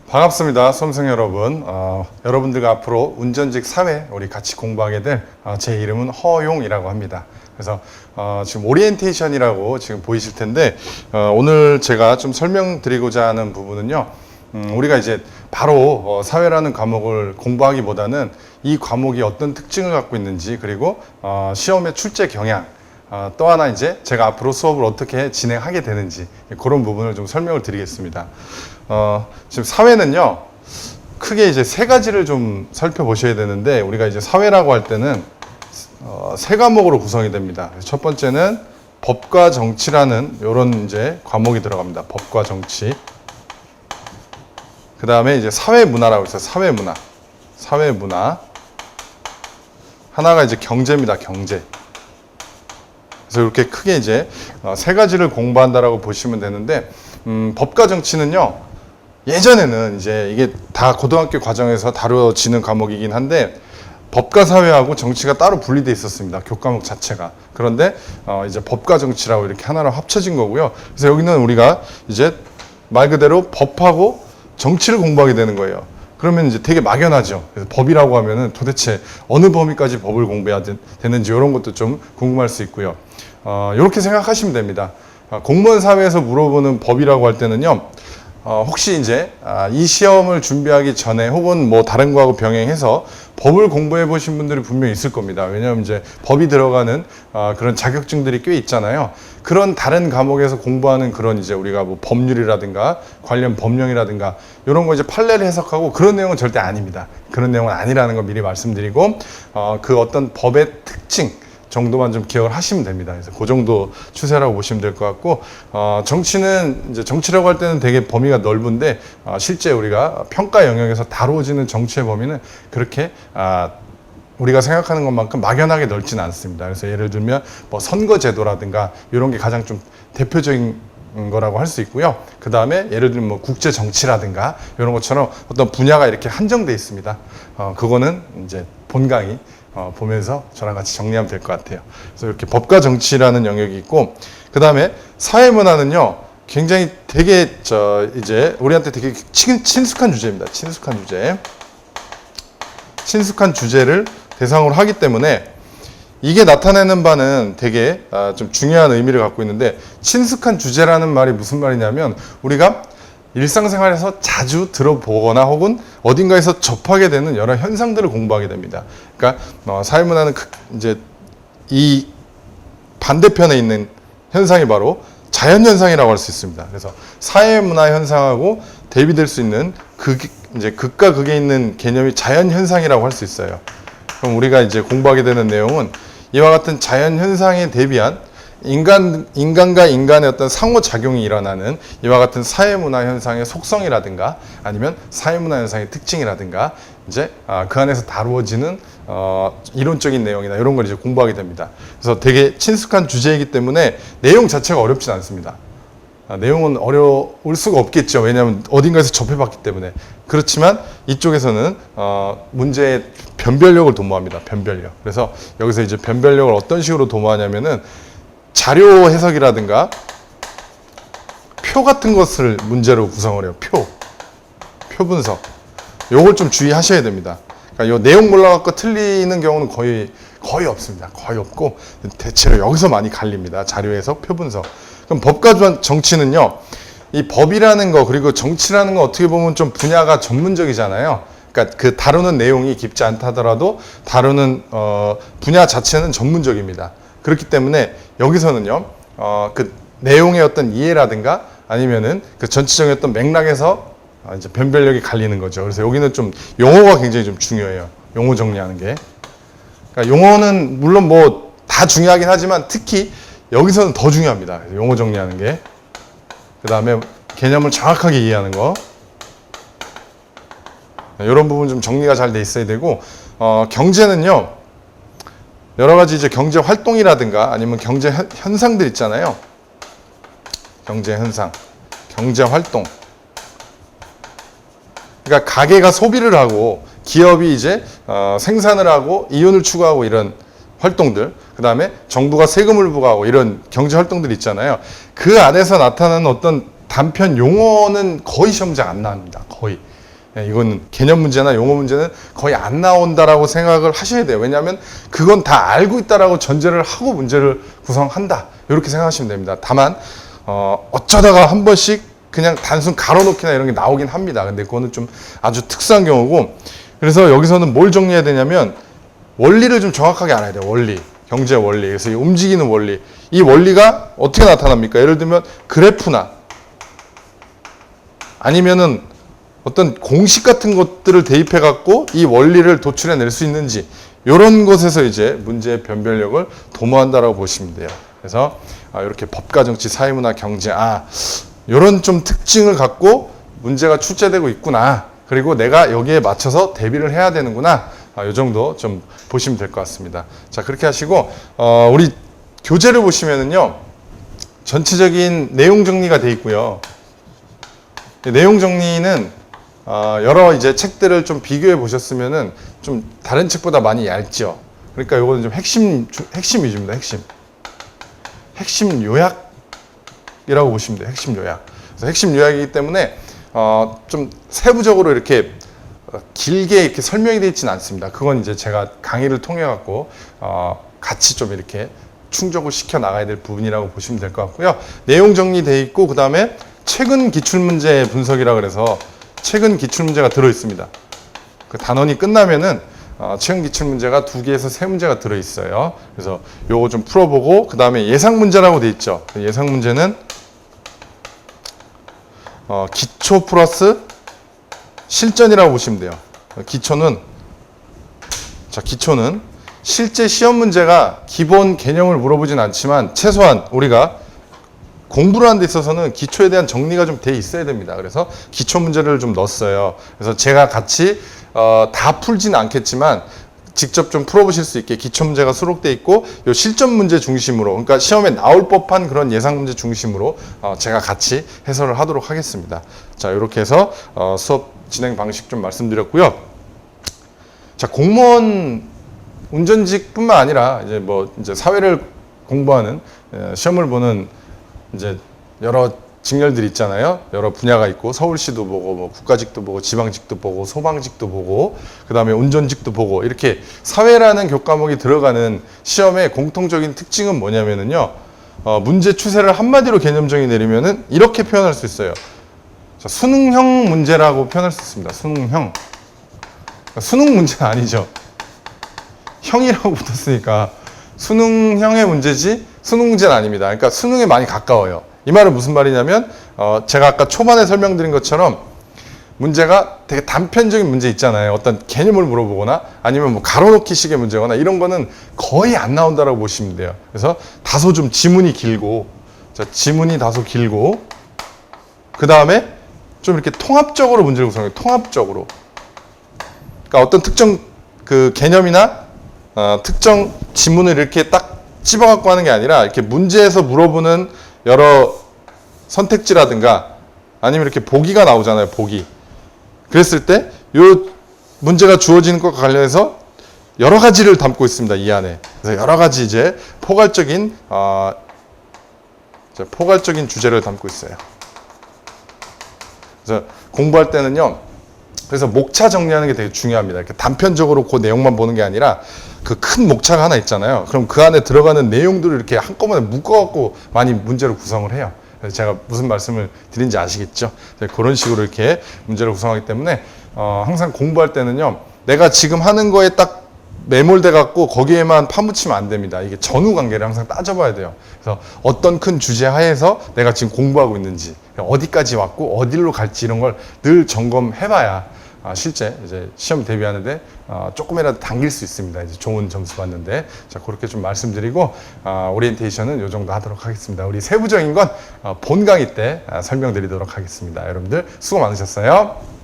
반갑습니다. 수험생 여러분. 여러분들과 앞으로 운전직 사회 우리 같이 공부하게 될 제 이름은 허용이라고 합니다. 그래서 지금 오리엔테이션이라고 지금 보이실 텐데 오늘 제가 좀 설명드리고자 하는 부분은요. 우리가 이제 바로 사회라는 과목을 공부하기보다는 이 과목이 어떤 특징을 갖고 있는지 그리고 시험의 출제 경향 또 하나 이제 제가 앞으로 수업을 어떻게 진행하게 되는지 그런 부분을 좀 설명을 드리겠습니다. 지금 사회는요, 크게 이제 세 가지를 좀 살펴보셔야 되는데, 우리가 이제 사회라고 할 때는, 세 과목으로 구성이 됩니다. 첫 번째는 법과 정치라는 요런 이제 과목이 들어갑니다. 법과 정치. 그 다음에 이제 사회문화라고 있어요. 사회문화. 사회문화. 하나가 이제 경제입니다. 경제. 그래서 이렇게 크게 이제 세 가지를 공부한다라고 보시면 되는데, 법과 정치는요, 예전에는 이제 이게 다 고등학교 과정에서 다뤄지는 과목이긴 한데 법과 사회하고 정치가 따로 분리되어 있었습니다. 교과목 자체가. 그런데 이제 법과 정치라고 이렇게 하나로 합쳐진 거고요. 그래서 여기는 우리가 이제 말 그대로 법하고 정치를 공부하게 되는 거예요. 그러면 이제 되게 막연하죠. 그래서 법이라고 하면은 도대체 어느 범위까지 법을 공부해야 되는지 이런 것도 좀 궁금할 수 있고요. 이렇게 생각하시면 됩니다. 공무원 사회에서 물어보는 법이라고 할 때는요. 혹시 이제 이 시험을 준비하기 전에 혹은 뭐 다른 거하고 병행해서 법을 공부해 보신 분들이 분명히 있을 겁니다. 왜냐하면 이제 법이 들어가는 그런 자격증들이 꽤 있잖아요. 그런 다른 과목에서 공부하는 그런 이제 우리가 뭐 법률이라든가 관련 법령이라든가 이런 거 이제 판례를 해석하고 그런 내용은 절대 아닙니다. 그런 내용은 아니라는 거 미리 말씀드리고 그 어떤 법의 특징 정도만 좀 기억을 하시면 됩니다. 그래서 그 정도 추세라고 보시면 될 것 같고, 정치는 이제 정치라고 할 때는 되게 범위가 넓은데, 실제 우리가 평가 영역에서 다루어지는 정치의 범위는 그렇게, 우리가 생각하는 것만큼 막연하게 넓지는 않습니다. 그래서 예를 들면 뭐 선거제도라든가 이런 게 가장 좀 대표적인 거라고 할 수 있고요. 그 다음에 예를 들면 뭐 국제 정치라든가 이런 것처럼 어떤 분야가 이렇게 한정돼 있습니다. 그거는 이제 본 강의 보면서 저랑 같이 정리하면 될 것 같아요. 그래서 이렇게 법과 정치라는 영역이 있고, 그 다음에 사회문화는요, 굉장히 되게 이제 우리한테 되게 친숙한 주제입니다. 친숙한 주제. 친숙한 주제를 대상으로 하기 때문에 이게 나타내는 바는 되게 좀 중요한 의미를 갖고 있는데, 친숙한 주제라는 말이 무슨 말이냐면 우리가 일상생활에서 자주 들어보거나 혹은 어딘가에서 접하게 되는 여러 현상들을 공부하게 됩니다. 그러니까 사회문화는 이제 이 반대편에 있는 현상이 바로 자연현상이라고 할 수 있습니다. 그래서 사회문화 현상하고 대비될 수 있는 이제 극과 극에 있는 개념이 자연현상이라고 할 수 있어요. 그럼 우리가 이제 공부하게 되는 내용은 이와 같은 자연현상에 대비한 인간과 인간의 어떤 상호작용이 일어나는 이와 같은 사회문화 현상의 속성이라든가 아니면 사회문화 현상의 특징이라든가 이제 그 안에서 다루어지는 이론적인 내용이나 이런 걸 이제 공부하게 됩니다. 그래서 되게 친숙한 주제이기 때문에 내용 자체가 어렵진 않습니다. 내용은 어려울 수가 없겠죠. 왜냐하면 어딘가에서 접해봤기 때문에. 그렇지만 이쪽에서는 문제의 변별력을 도모합니다. 변별력. 그래서 여기서 이제 변별력을 어떤 식으로 도모하냐면은 자료 해석이라든가 표 같은 것을 문제로 구성을 해요. 표 분석. 요걸 좀 주의하셔야 됩니다. 그러니까 요 내용 몰라갖고 틀리는 경우는 거의 없습니다. 거의 없고 대체로 여기서 많이 갈립니다. 자료 해석, 표 분석. 그럼 법과 정치는요. 이 법이라는 거 그리고 정치라는 거 어떻게 보면 좀 분야가 전문적이잖아요. 그러니까 그 다루는 내용이 깊지 않다더라도 다루는 분야 자체는 전문적입니다. 그렇기 때문에 여기서는요, 그 내용의 어떤 이해라든가 아니면은 그 전체적인 어떤 맥락에서 이제 변별력이 갈리는 거죠. 그래서 여기는 좀 용어가 굉장히 좀 중요해요. 용어 정리하는 게. 그러니까 용어는 물론 뭐 다 중요하긴 하지만 특히 여기서는 더 중요합니다. 용어 정리하는 게. 그 다음에 개념을 정확하게 이해하는 거. 이런 부분 좀 정리가 잘 돼 있어야 되고, 경제는요, 여러 가지 이제 경제 활동이라든가 아니면 경제 현상들 있잖아요. 경제 현상, 경제 활동. 그러니까 가게가 소비를 하고 기업이 이제 생산을 하고 이윤을 추구하고 이런 활동들, 그 다음에 정부가 세금을 부과하고 이런 경제 활동들이 있잖아요. 그 안에서 나타나는 어떤 단편 용어는 거의 시험장 안 나옵니다. 거의. 이건 개념 문제나 용어 문제는 거의 안 나온다라고 생각을 하셔야 돼요. 왜냐하면 그건 다 알고 있다라고 전제를 하고 문제를 구성한다. 이렇게 생각하시면 됩니다. 다만 어쩌다가 한 번씩 그냥 단순 가로놓기나 이런 게 나오긴 합니다. 근데 그거는 좀 아주 특수한 경우고, 그래서 여기서는 뭘 정리해야 되냐면 원리를 좀 정확하게 알아야 돼요. 원리, 경제 원리. 그래서 이 움직이는 원리, 이 원리가 어떻게 나타납니까? 예를 들면 그래프나 아니면은 어떤 공식 같은 것들을 대입해 갖고 이 원리를 도출해 낼 수 있는지, 이런 것에서 이제 문제의 변별력을 도모한다라고 보시면 돼요. 그래서 이렇게 법과 정치, 사회문화, 경제, 이런 좀 특징을 갖고 문제가 출제되고 있구나. 그리고 내가 여기에 맞춰서 대비를 해야 되는구나. 이 정도 좀 보시면 될 것 같습니다. 자, 그렇게 하시고 우리 교재를 보시면은요, 전체적인 내용 정리가 돼 있고요. 내용 정리는 여러 이제 책들을 좀 비교해 보셨으면은 좀 다른 책보다 많이 얇죠. 그러니까 요거는 좀 핵심 위주입니다. 핵심 요약이라고 보시면 돼요. 핵심 요약. 그래서 핵심 요약이기 때문에 좀 세부적으로 이렇게 길게 이렇게 설명이 되어 있지는 않습니다. 그건 이제 제가 강의를 통해 갖고 같이 좀 이렇게 충족을 시켜 나가야 될 부분이라고 보시면 될 것 같고요. 내용 정리되어 있고, 그 다음에 최근 기출문제 분석이라 그래서 최근 기출문제가 들어 있습니다. 그 단원이 끝나면은 최근 기출문제가 2개에서 3문제가 들어 있어요. 그래서 요거 좀 풀어보고, 그 다음에 예상 문제라고 돼 있죠. 예상 문제는 기초 플러스 실전이라고 보시면 돼요. 기초는 실제 시험 문제가 기본 개념을 물어보진 않지만 최소한 우리가 공부를 하는 데 있어서는 기초에 대한 정리가 좀 돼 있어야 됩니다. 그래서 기초 문제를 좀 넣었어요. 그래서 제가 같이 다 풀지는 않겠지만 직접 좀 풀어보실 수 있게 기초 문제가 수록돼 있고, 요 실전 문제 중심으로, 그러니까 시험에 나올 법한 그런 예상 문제 중심으로 제가 같이 해설을 하도록 하겠습니다. 자, 이렇게 해서 수업 진행 방식 좀 말씀드렸고요. 자, 공무원 운전직뿐만 아니라 이제 사회를 공부하는, 시험을 보는 이제 여러 직렬들이 있잖아요. 여러 분야가 있고, 서울시도 보고, 뭐 국가직도 보고, 지방직도 보고, 소방직도 보고, 그 다음에 운전직도 보고, 이렇게 사회라는 교과목이 들어가는 시험의 공통적인 특징은 뭐냐면은요, 문제 추세를 한마디로 개념 정의 내리면은 이렇게 표현할 수 있어요. 자, 수능형 문제라고 표현할 수 있습니다. 수능형. 수능 문제는 아니죠. 형이라고 붙었으니까 수능형의 문제지 수능 문제는 아닙니다. 그러니까 수능에 많이 가까워요. 이 말은 무슨 말이냐면 제가 아까 초반에 설명드린 것처럼 문제가 되게 단편적인 문제 있잖아요. 어떤 개념을 물어보거나 아니면 뭐 가로놓기 식의 문제거나 이런 거는 거의 안 나온다라고 보시면 돼요. 그래서 다소 좀 지문이 길고, 지문이 다소 길고, 그 다음에 좀 이렇게 통합적으로 문제를 구성해요. 통합적으로. 그러니까 어떤 특정 그 개념이나 특정 지문을 이렇게 딱 집어갖고 하는 게 아니라 이렇게 문제에서 물어보는 여러 선택지라든가 아니면 이렇게 보기가 나오잖아요. 보기. 그랬을 때 요 문제가 주어지는 것과 관련해서 여러 가지를 담고 있습니다. 이 안에. 그래서 여러 가지 이제 포괄적인 주제를 담고 있어요. 그래서 공부할 때는요. 그래서 목차 정리하는 게 되게 중요합니다. 이렇게 단편적으로 그 내용만 보는 게 아니라 그 큰 목차가 하나 있잖아요. 그럼 그 안에 들어가는 내용들을 이렇게 한꺼번에 묶어갖고 많이 문제를 구성을 해요. 그래서 제가 무슨 말씀을 드린지 아시겠죠? 그런 식으로 이렇게 문제를 구성하기 때문에 항상 공부할 때는요. 내가 지금 하는 거에 딱 매몰돼 갖고 거기에만 파묻히면 안 됩니다. 이게 전후 관계를 항상 따져봐야 돼요. 그래서 어떤 큰 주제 하에서 내가 지금 공부하고 있는지, 어디까지 왔고 어디로 갈지 이런 걸 늘 점검해봐야 실제 이제 시험 대비하는데 조금이라도 당길 수 있습니다. 이제 좋은 점수 받는데. 자, 그렇게 좀 말씀드리고 오리엔테이션은 이 정도 하도록 하겠습니다. 우리 세부적인 건 본 강의 때 설명드리도록 하겠습니다. 여러분들 수고 많으셨어요.